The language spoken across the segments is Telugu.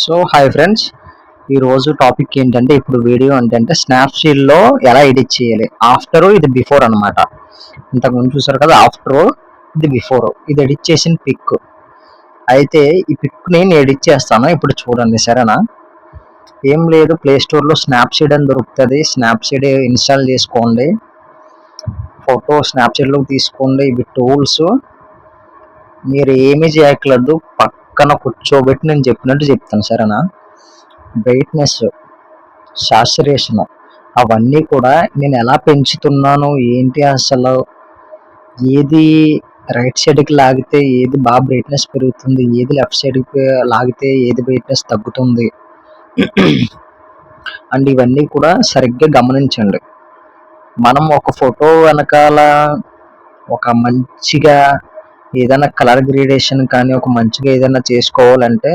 సో హాయ్ ఫ్రెండ్స్, ఈరోజు టాపిక్ ఏంటంటే ఇప్పుడు వీడియో ఏంటంటే స్నాప్సీడ్లో ఎలా ఎడిట్ చేయాలి. ఆఫ్టర్ ఇది బిఫోర్ అనమాట. ఇంతకుముందు చూసారు కదా, ఆఫ్టర్ ఇది బిఫోర్, ఇది ఎడిట్ చేసిన పిక్. అయితే ఈ పిక్ని నేను ఎడిట్ చేస్తాను, ఇప్పుడు చూడండి సరేనా. ఏం లేదు, ప్లే స్టోర్లో స్నాప్సీడ్ అని దొరుకుతుంది. స్నాప్సీడ్ ఇన్స్టాల్ చేసుకోండి, ఫోటో స్నాప్సీడ్లోకి తీసుకోండి. ఇవి టూల్స్, మీరు ఏమీ చేయట్లేదు, పక్కన కూర్చోబెట్టి నేను చెప్పినట్టు చెప్తాను సరేనా. బ్రైట్నెస్, సాచురేషన్ అవన్నీ కూడా నేను ఎలా పెంచుతున్నాను ఏంటి, అసలు ఏది రైట్ సైడ్కి లాగితే ఏది బాగా బ్రైట్నెస్ పెరుగుతుంది, ఏది లెఫ్ట్ సైడ్కి లాగితే ఏది బ్రైట్నెస్ తగ్గుతుంది అండ్ ఇవన్నీ కూడా సరిగ్గా గమనించండి. మనం ఒక ఫోటో వెనకాల ఒక మంచిగా ఏదైనా కలర్ గ్రేడేషన్ కానీ ఒక మంచిగా ఏదైనా చేసుకోవాలంటే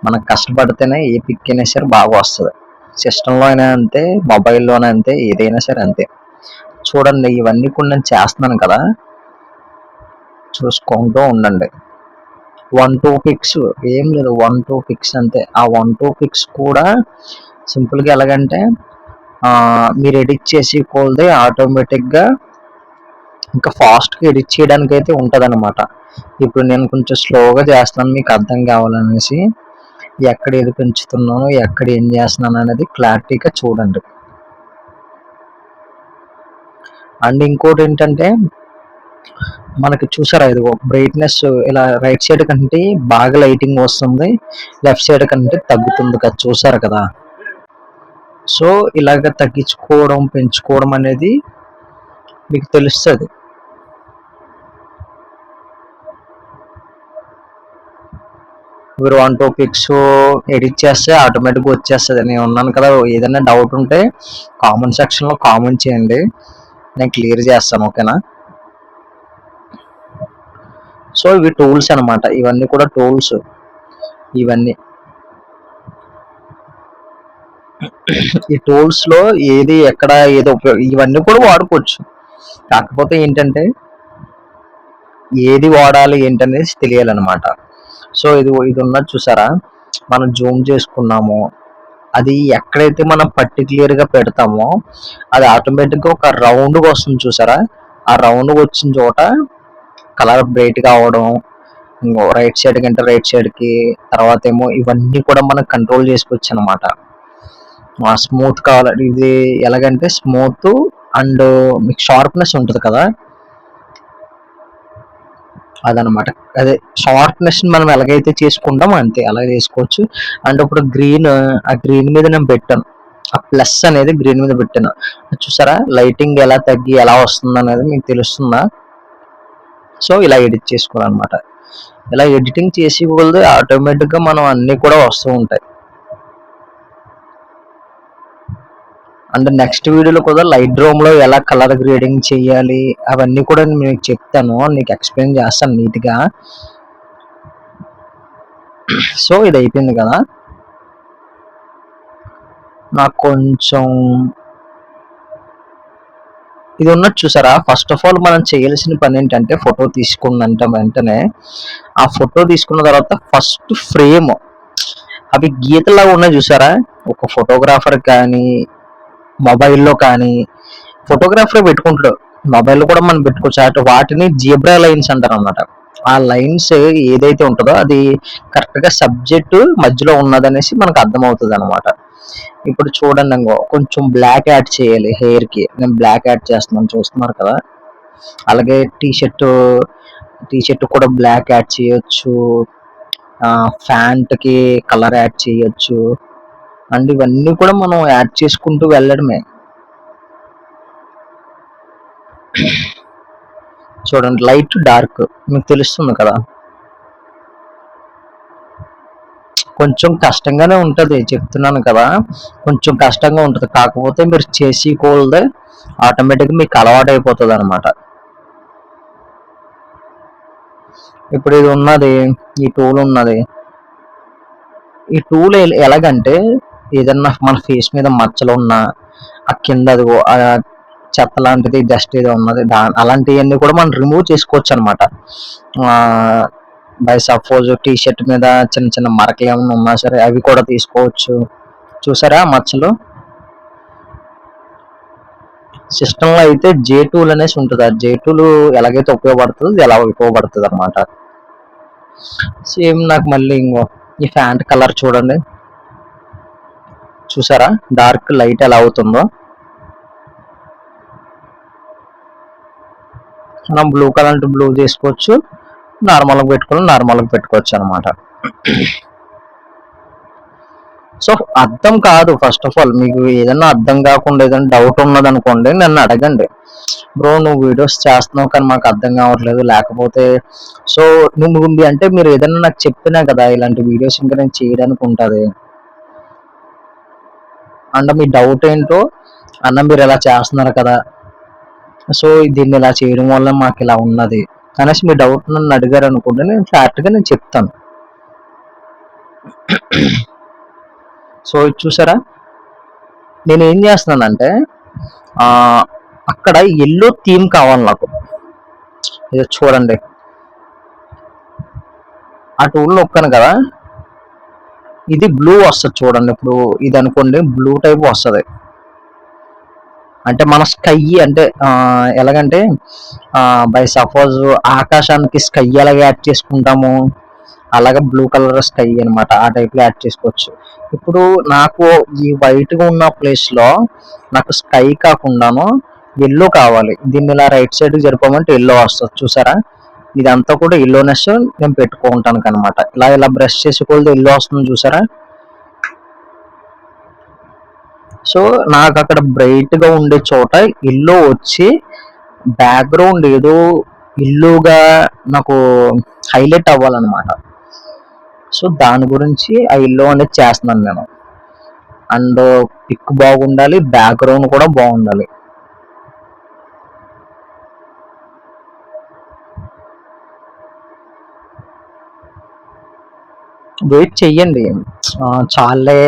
మనకు కష్టపడితేనే ఏ పిక్ అయినా సరే బాగా వస్తుంది. సిస్టంలో అయినా అంతే, మొబైల్లోనే అంతే, ఏదైనా సరే అంతే. చూడండి, ఇవన్నీ కూడా నేను చేస్తున్నాను కదా, చూసుకుంటూ ఉండండి. 1-2 పిక్స్ ఏం లేదు, 1-2 పిక్స్ అంతే. ఆ 1-2 పిక్స్ కూడా సింపుల్గా ఎలాగంటే మీరు ఎడిట్ చేసి కోల్దే ఆటోమేటిక్గా ఇంకా ఫాస్ట్గా ఎడిట్ చేయడానికి అయితే ఉంటుంది అనమాట. ఇప్పుడు నేను కొంచెం స్లోగా చేస్తున్నాను మీకు అర్థం కావాలనేసి. ఎక్కడ ఏది పెంచుతున్నాను, ఎక్కడ ఏం చేస్తున్నాను అనేది క్లారిటీగా చూడండి. అండ్ ఇంకోటి ఏంటంటే మనకి చూసారా, ఇది బ్రైట్నెస్ ఇలా రైట్ సైడ్ కంటే బాగా లైటింగ్ వస్తుంది, లెఫ్ట్ సైడ్ కంటే తగ్గుతుంది కదా, చూసారు కదా. సో ఇలాగ తగ్గించుకోవడం పెంచుకోవడం అనేది మీకు తెలుస్తుంది. మీరు 1-2 పిక్స్ ఎడిట్ చేస్తే ఆటోమేటిక్గా వచ్చేస్తుంది. నేను ఉన్నాను కదా, ఏదైనా డౌట్ ఉంటే కామెంట్ సెక్షన్లో కామెంట్ చేయండి, నేను క్లియర్ చేస్తాను, ఓకేనా. సో ఇవి టూల్స్ అనమాట, ఇవన్నీ కూడా టూల్స్. ఇవన్నీ ఈ టూల్స్లో ఏది ఎక్కడ ఏదో ఇవన్నీ కూడా వాడుకోవచ్చు. కాకపోతే ఏంటంటే ఏది వాడాలి ఏంటనేది తెలియాలన్నమాట. సో ఇది ఉన్నది చూసారా, మనం జూమ్ చేసుకున్నాము, అది ఎక్కడైతే మనం పర్టిక్యులర్గా పెడతామో అది ఆటోమేటిక్గా ఒక రౌండ్గా వస్తుంది చూసారా. ఆ రౌండ్గా వచ్చిన చోట కలర్ బ్రైట్గా అవడం, ఇంకో రైట్ సైడ్ కంటే రైట్ సైడ్కి, తర్వాత ఏమో ఇవన్నీ కూడా మనం కంట్రోల్ చేసుకోవచ్చు అనమాట. స్మూత్ కావాలి, ఇది ఎలాగంటే స్మూత్ అండ్ మీకు షార్ప్నెస్ ఉంటుంది కదా, అదనమాట. అదే షార్ప్నెస్ మనం ఎలాగైతే చేసుకుంటామో అంతే అలా చేసుకోవచ్చు. అండ్ ఇప్పుడు గ్రీన్, ఆ గ్రీన్ మీద నేను పెట్టాను, ఆ ప్లస్ అనేది గ్రీన్ మీద పెట్టాను, చూసారా లైటింగ్ ఎలా తగ్గి ఎలా వస్తుంది అనేది మీకు తెలుస్తుందా. సో ఇలా ఎడిట్ చేసుకోవాలన్నమాట. ఇలా ఎడిటింగ్ చేసి కూడా ఆటోమేటిక్గా మనం అన్నీ కూడా వస్తూ ఉంటాయి. అండ్ నెక్స్ట్ వీడియోలో కూడా లైట్ రూమ్లో ఎలా కలర్ గ్రేడింగ్ చేయాలి అవన్నీ కూడా నేను మీకు చెప్తాను, నీకు ఎక్స్ప్లెయిన్ చేస్తాను నీట్గా. సో ఇది అయిపోయింది కదా, నాకు కొంచెం ఇది ఉన్నట్టు చూసారా. ఫస్ట్ ఆఫ్ ఆల్ మనం చేయాల్సిన పని ఏంటంటే ఫోటో తీసుకున్నంత వెంటనే ఆ ఫోటో తీసుకున్న తర్వాత ఫస్ట్ ఫ్రేమ్ అవి గీతలాగా ఉన్నాయి చూసారా. ఒక ఫోటోగ్రాఫర్ కానీ మొబైల్లో కానీ ఫోటోగ్రాఫర్ పెట్టుకుంటాడు, మొబైల్లో కూడా మనం పెట్టుకోవచ్చు. అటు వాటిని జీబ్రా లైన్స్ అంటారు అనమాట. ఆ లైన్స్ ఏదైతే ఉంటుందో అది కరెక్ట్గా సబ్జెక్టు మధ్యలో ఉన్నదనేసి మనకు అర్థమవుతుంది అనమాట. ఇప్పుడు చూడండి, కొంచెం బ్లాక్ యాడ్ చేయాలి హెయిర్కి, నేను బ్లాక్ యాడ్ చేస్తున్నాను చూస్తున్నారు కదా. అలాగే టీ షర్ట్ కూడా బ్లాక్ యాడ్ చేయొచ్చు, ప్యాంట్కి కలర్ యాడ్ చేయొచ్చు. అండ్ ఇవన్నీ కూడా మనం యాడ్ చేసుకుంటూ వెళ్ళడమే. చూడండి, లైట్ డార్క్ మీకు తెలుస్తుంది కదా. కొంచెం కష్టంగానే ఉంటుంది చెప్తున్నాను కదా, కొంచెం కష్టంగా ఉంటుంది. కాకపోతే మీరు చేసి కోల్దే ఆటోమేటిక్గా మీకు అలవాటు అయిపోతుంది అనమాట. ఇప్పుడు ఇది ఉన్నది, ఈ టూల్ ఉన్నది. ఈ టూల్ ఎలాగంటే ఏదన్నా మన ఫేస్ మీద మచ్చలు ఉన్నా ఆ కింద అది చెత్త లాంటిది డస్ట్ ఏదో ఉన్నది అలాంటివన్నీ కూడా మనం రిమూవ్ చేసుకోవచ్చు అనమాట. బై సపోజ్ టీ షర్ట్ మీద చిన్న చిన్న మరకలు ఏమైనా ఉన్నా సరే అవి కూడా తీసుకోవచ్చు. చూసారా మచ్చలు? సిస్టంలో అయితే జే టూల్ అనేసి ఉంటుంది. ఆ జే టూల్ ఎలాగైతే ఉపయోగపడుతుందో ఇది ఎలా ఉపయోగపడుతుంది అనమాట. సేమ్ నాకు మళ్ళీ ఇంకో ఈ ప్యాంట్ కలర్ చూడండి, చూసారా డార్క్ లైట్ ఎలా అవుతుందో. మనం బ్లూ కలర్ అంటే బ్లూ తీసుకోవచ్చు, నార్మల్గా పెట్టుకోవచ్చు అనమాట. సో అర్థం కాదు, ఫస్ట్ ఆఫ్ ఆల్ మీకు ఏదైనా అర్థం కాకుండా ఏదైనా డౌట్ ఉన్నది అనుకోండి నన్ను అడగండి, బ్రో నువ్వు వీడియోస్ చేస్తున్నావు కానీ మాకు అర్థం కావట్లేదు, లేకపోతే సో నువ్వు అంటే మీరు ఏదైనా నాకు చెప్పినా కదా ఇలాంటి వీడియోస్ ఇంకా నేను చేయడానికి ఉంటుంది. అంటే మీ డౌట్ ఏంటో అన్న మీరు ఎలా చేస్తున్నారు కదా, సో దీన్ని ఇలా చేయడం వల్ల మాకు ఇలా ఉన్నది అనేసి మీ డౌట్ నన్ను అడిగారు అనుకుంటే నేను ఫ్లాట్గా నేను చెప్తాను. సో ఇది చూసారా, నేను ఏం చేస్తున్నానంటే అక్కడ ఎల్లో థీమ్ కావాలి నాకు. ఇది చూడండి, ఆ టూల్ నొక్కాను కదా, ఇది బ్లూ వస్తుంది చూడండి. ఇప్పుడు ఇది అనుకోండి బ్లూ టైప్ వస్తుంది. అంటే మన స్కై అంటే ఎలాగంటే బై సపోజ్ ఆకాశానికి స్కై ఎలాగ యాడ్ చేసుకుంటాము అలాగే బ్లూ కలర్ స్కై అనమాట, ఆ టైప్లో యాడ్ చేసుకోవచ్చు. ఇప్పుడు నాకు ఈ వైట్గా ఉన్న ప్లేస్లో నాకు స్కై కాకుండాను ఎల్లో కావాలి. దీన్ని ఇలా రైట్ సైడ్కి జరిపోమంటే ఎల్లో వస్తుంది చూసారా. ఇదంతా కూడా ఎల్లోనెస్ నేను పెట్టుకుంటాను అనమాట. ఇలా బ్రష్ చేసుకోవాలి ఎల్లో వస్తుంది చూసారా. సో నాకు అక్కడ బ్రైట్గా ఉండే చోట ఎల్లో వచ్చి బ్యాక్గ్రౌండ్ ఏదో ఇల్లుగా నాకు హైలైట్ అవ్వాలన్నమాట. సో దాని గురించి ఆ ఇల్లు అనేది చేస్తున్నాను నేను. అండ్ పిక్ బాగుండాలి, బ్యాక్గ్రౌండ్ కూడా బాగుండాలి. వెయిట్ చెయ్యండి, చాలే.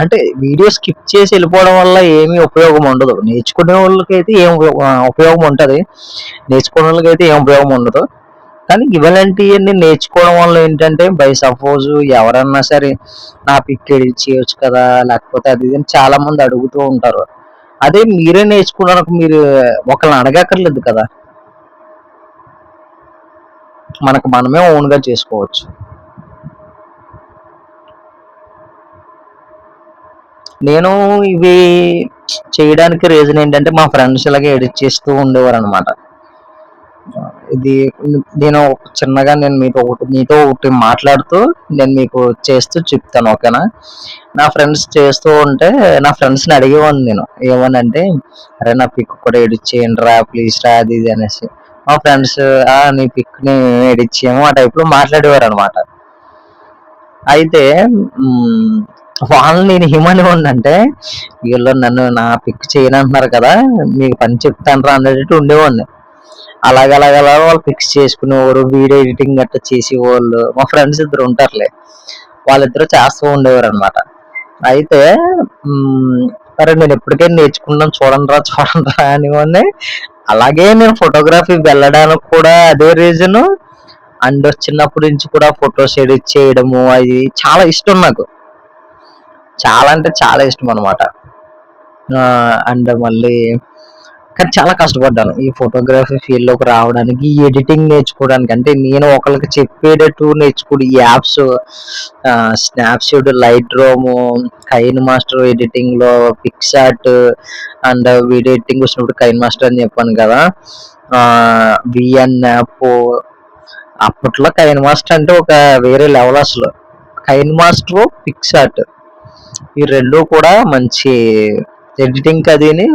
అంటే వీడియో స్కిప్ చేసి వెళ్ళిపోవడం వల్ల ఏమీ ఉపయోగం ఉండదు. నేర్చుకునే వాళ్ళకైతే ఏం ఉపయోగం ఉంటుంది, నేర్చుకునే వాళ్ళకైతే ఏం ఉపయోగం ఉండదు. కానీ ఇలాంటివన్నీ నేర్చుకోవడం వల్ల ఏంటంటే బై సపోజ్ ఎవరన్నా సరే నా పిక్ ఎడిట్ చేయొచ్చు కదా, లేకపోతే అది ఇది చాలా మంది అడుగుతూ ఉంటారు. అదే మీరే నేర్చుకున్నారకు మీరు ఒకళ్ళని అడగక్కర్లేదు కదా, మనకు మనమే ఓన్గా చేసుకోవచ్చు. నేను ఇవి చేయడానికి రీజన్ ఏంటంటే మా ఫ్రెండ్స్ ఇలాగే ఎడిట్ చేస్తూ ఉండేవారు అనమాట. ఇది నేను చిన్నగా నేను మీతో ఒకటి మాట్లాడుతూ నేను మీకు చేస్తూ చెప్తాను, ఓకేనా. నా ఫ్రెండ్స్ చేస్తూ ఉంటే నా ఫ్రెండ్స్ని అడిగేవాడిని నేను, ఏమనంటే అరే నా పిక్ కూడా ఎడిట్ చేయండి రా ప్లీజ్ రా అది ఇది అనేసి. మా ఫ్రెండ్స్ నీ పిక్ని ఎడిట్ చేయము ఆ టైప్లో మాట్లాడేవారు అనమాట. అయితే వాళ్ళని నేను ఏమనేవాడిని అంటే వీళ్ళు నన్ను నా పిక్ చేయనంటున్నారు కదా మీకు పని చెప్తాను రా అన్నట్టు ఉండేవాడిని. అలాగలా వాళ్ళు ఫిక్స్ చేసుకునేవారు, వీడియో ఎడిటింగ్ గట్రా చేసేవాళ్ళు. మా ఫ్రెండ్స్ ఇద్దరు ఉంటారులే, వాళ్ళిద్దరు చేస్తూ ఉండేవారు అనమాట. అయితే సరే నేను ఎప్పటికైనా నేర్చుకుంటాను చూడండి రా అనేవాడిని. అలాగే నేను ఫోటోగ్రఫీ వెళ్ళడానికి కూడా అదే రీజను. అండ్ చిన్నప్పటి నుంచి కూడా ఫొటోస్ ఎడిట్ చేయడము అది చాలా ఇష్టం నాకు, చాలా అంటే చాలా ఇష్టం అనమాట. అండ్ మళ్ళీ కానీ చాలా కష్టపడ్డాను ఈ ఫోటోగ్రఫీ ఫీల్డ్లోకి రావడానికి, ఈ ఎడిటింగ్ నేర్చుకోవడానికి. అంటే నేను ఒకరికి చెప్పేటట్టు నేర్చుకోడు ఈ apps, Snapseed, Lightroom, KineMaster ఎడిటింగ్లో, పిక్సార్ట్ అండ్ వీడియో ఎడిటింగ్ వచ్చినప్పుడు కైన్ మాస్టర్ అని చెప్పాను కదా, విఎన్ యాప్. అప్పట్లో కైన్ మాస్టర్ అంటే ఒక వేరే లెవెల్ అసలు. కైన్ మాస్టర్, పిక్సార్ట్ ఈ రెండు కూడా మంచి ఎడిటింగ్ అదిని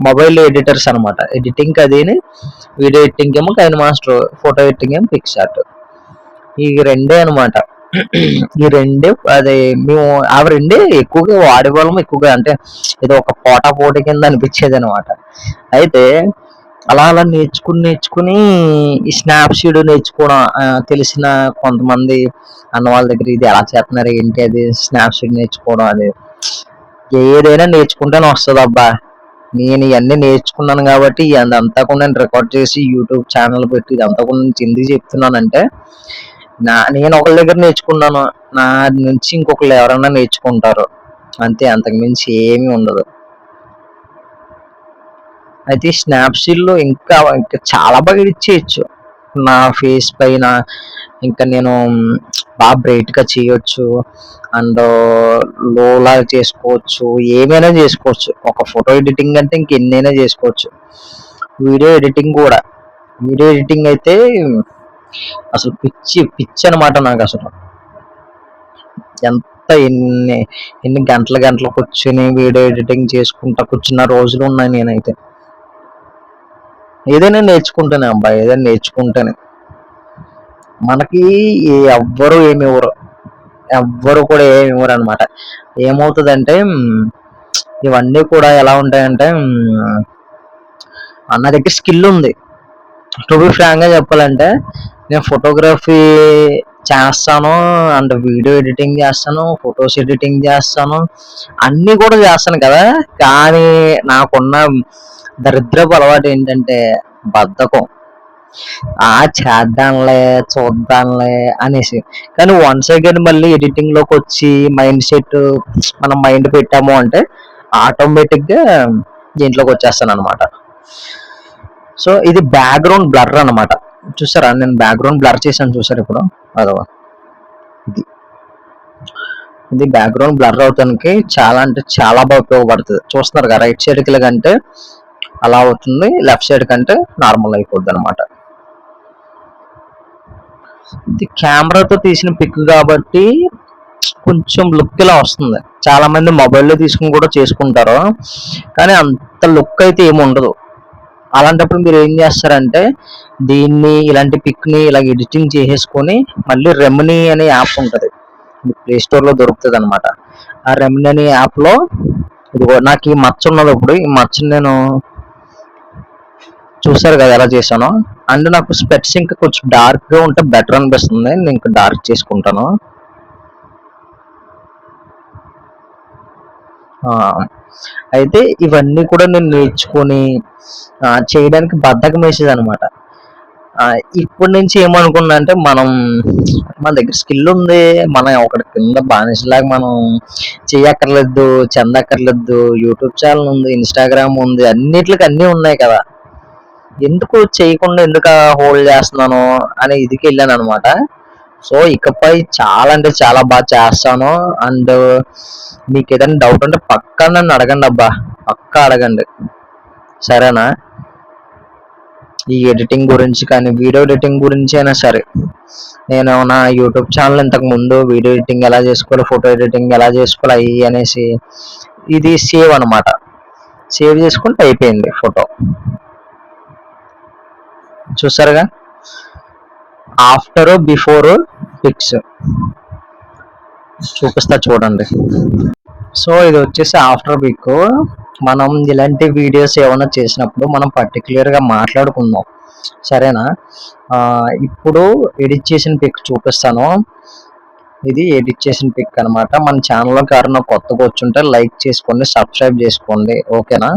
మొబైల్ ఎడిటర్స్ అనమాట. ఎడిటింగ్ అదిని వీడియో ఎడిటింగ్ ఏమో కైన్ మాస్టర్, ఫోటో ఎడిటింగ్ ఏమో పిక్సార్ట్. ఈ రెండే అనమాట. ఈ రెండే అదే మేము ఆ రెండే ఎక్కువగా వాడేవాళ్ళం, ఎక్కువగా అంటే ఏదో ఒక పోటీ కింద అనిపించేది అనమాట. అయితే అలా నేర్చుకుని ఈ స్నాప్సీడ్ నేర్చుకోవడం, తెలిసిన కొంతమంది అన్న వాళ్ళ దగ్గర ఇది ఎలా చేస్తున్నారు ఏంటి అది స్నాప్సీడ్ నేర్చుకోవడం, అది ఏదైనా నేర్చుకుంటేనే వస్తుంది అబ్బా. నేను ఇవన్నీ నేర్చుకున్నాను కాబట్టి అదంతా కూడా నేను రికార్డ్ చేసి యూట్యూబ్ ఛానల్ పెట్టి ఇదంతా కూడా నేను ఎందుకు చెప్తున్నానంటే నేను ఒకళ్ళ దగ్గర నేర్చుకున్నాను, నా నుంచి ఇంకొకళ్ళు ఎవరైనా నేర్చుకుంటారు అంతే, అంతకు మించి ఏమీ ఉండదు. అయితే స్నాప్సీడ్లో ఇంకా ఇంకా చాలా బాగా ఎడిట్ చేయొచ్చు. నా ఫేస్ పైన ఇంకా నేను బాగా బ్రైట్గా చేయొచ్చు, అండ్ లోలా చేసుకోవచ్చు, ఏమైనా చేసుకోవచ్చు. ఒక ఫోటో ఎడిటింగ్ అంటే ఇంకెన్నైనా చేసుకోవచ్చు. వీడియో ఎడిటింగ్ కూడా, వీడియో ఎడిటింగ్ అయితే అసలు పిచ్చి పిచ్చి అనమాట నాకు. అసలు ఎంత ఎన్ని ఎన్ని గంటల గంటలు కూర్చుని వీడియో ఎడిటింగ్ చేసుకుంటా కూర్చున్న రోజులు ఉన్నాయి. నేనైతే ఏదైనా నేర్చుకుంటానే అబ్బాయి, ఏదైనా నేర్చుకుంటానే. మనకి ఎవ్వరు ఏమి ఇవ్వరు, ఎవ్వరు కూడా ఏమి ఇవ్వరు అనమాట. ఏమవుతుందంటే ఇవన్నీ కూడా ఎలా ఉంటాయంటే నా దగ్గర స్కిల్ ఉంది. టు బి ఫ్రాంక్ గా చెప్పాలంటే నేను ఫోటోగ్రఫీ చేస్తాను, అండ్ వీడియో ఎడిటింగ్ చేస్తాను, ఫొటోస్ ఎడిటింగ్ చేస్తాను, అన్నీ కూడా చేస్తాను కదా. కానీ నాకున్న దరిద్రపు అలవాటు ఏంటంటే బద్ధకం. చేద్దాంలే చూద్దాంలే అనేసి. కానీ వన్స్ అగైన్ మళ్ళీ ఎడిటింగ్ లోకి వచ్చి మైండ్ సెట్ మనం మైండ్ పెట్టాము అంటే ఆటోమేటిక్ గా దీంట్లోకి వచ్చేస్తాను అనమాట. సో ఇది బ్యాక్గ్రౌండ్ బ్లర్ అనమాట. చూసారా, నేను బ్యాక్గ్రౌండ్ బ్లర్ చేశాను చూసారు ఇప్పుడు. అదవా ఇది ఇది బ్యాక్గ్రౌండ్ బ్లర్ అవటానికి చాలా అంటే చాలా బాగా ఉపయోగపడుతుంది. చూస్తున్నారు కదా, రైట్ సైడ్ కి కంటే అలా అవుతుంది, లెఫ్ట్ సైడ్ కంటే నార్మల్ అయిపోద్ది అనమాట. ఇది కెమెరాతో తీసిన పిక్ కాబట్టి కొంచెం లుక్ ఇలా వస్తుంది. చాలా మంది మొబైల్లో తీసుకుని కూడా చేసుకుంటారు, కానీ అంత లుక్ అయితే ఏమి ఉండదు. అలాంటప్పుడు మీరు ఏం చేస్తారంటే దీన్ని ఇలాంటి పిక్ ని ఇలా ఎడిటింగ్ చేసేసుకొని మళ్ళీ రెమినీ అనే యాప్ ఉంటుంది, ప్లే స్టోర్ లో దొరుకుతుంది అనమాట. ఆ రెమినీ అనే యాప్ లో ఇదిగో నాకు ఈ మచ్చ ఉన్నది. ఇప్పుడు ఈ మచ్చని నేను చూసారు కదా ఎలా చేశాను. అండ్ నాకు స్పెట్స్ ఇంకా కొంచెం డార్క్ గా ఉంటే బెటర్ అనిపిస్తుంది, నేను ఇంకా డార్క్ చేసుకుంటాను. అయితే ఇవన్నీ కూడా నేను నేర్చుకొని చేయడానికి బద్ధకం వేసేది అనమాట. ఇప్పటి నుంచి ఏమనుకున్నా అంటే మన దగ్గర స్కిల్ ఉంది, మనం ఒకటి కింద బానిసలాగా మనం చెయ్యక్కర్లేదు, చెందక్కర్లేదు. యూట్యూబ్ ఛానల్ ఉంది, ఇన్స్టాగ్రామ్ ఉంది, అన్నిట్లకి అన్నీ ఉన్నాయి కదా, ఎందుకు చేయకుండా ఎందుకు హోల్డ్ చేస్తున్నాను అని ఇదికి వెళ్ళాను అనమాట. సో ఇకపై చాలా అంటే చాలా బాగా చేస్తాను. అండ్ మీకు ఏదైనా డౌట్ ఉంటే పక్కా నన్ను అడగండి అబ్బా, పక్కా అడగండి, సరేనా? ఈ ఎడిటింగ్ గురించి కానీ వీడియో ఎడిటింగ్ గురించి అయినా సరే. నేను నా యూట్యూబ్ ఛానల్ ఇంతకు ముందు వీడియో ఎడిటింగ్ ఎలా చేసుకోవాలి, ఫోటో ఎడిటింగ్ ఎలా చేసుకోవాలి అవి అనేసి ఇది సేవ్ అనమాట. సేవ్ చేసుకుంటే అయిపోయింది ఫోటో. చూసారుగా, ఆఫ్టర్ బిఫోర్ పిక్స్ చూపిస్తా చూడండి. సో ఇది వచ్చేసి ఆఫ్టర్ పిక్. మనం ఇలాంటి వీడియోస్ ఏమైనా చేసినప్పుడు మనం పర్టికులర్గా మాట్లాడుకుందాం, సరేనా? ఇప్పుడు ఎడిట్ చేసిన పిక్ చూపిస్తాను. ఇది ఎడిట్ చేసిన పిక్ అనమాట. మన ఛానల్లోకి ఎవరైనా కొత్తగా వచ్చుంటే లైక్ చేసుకోండి, సబ్స్క్రైబ్ చేసుకోండి, ఓకేనా?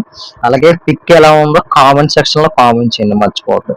అలాగే పిక్ ఎలా ఉందో కామెంట్ సెక్షన్లో కామెంట్ చేయండి, మర్చిపోవద్దు.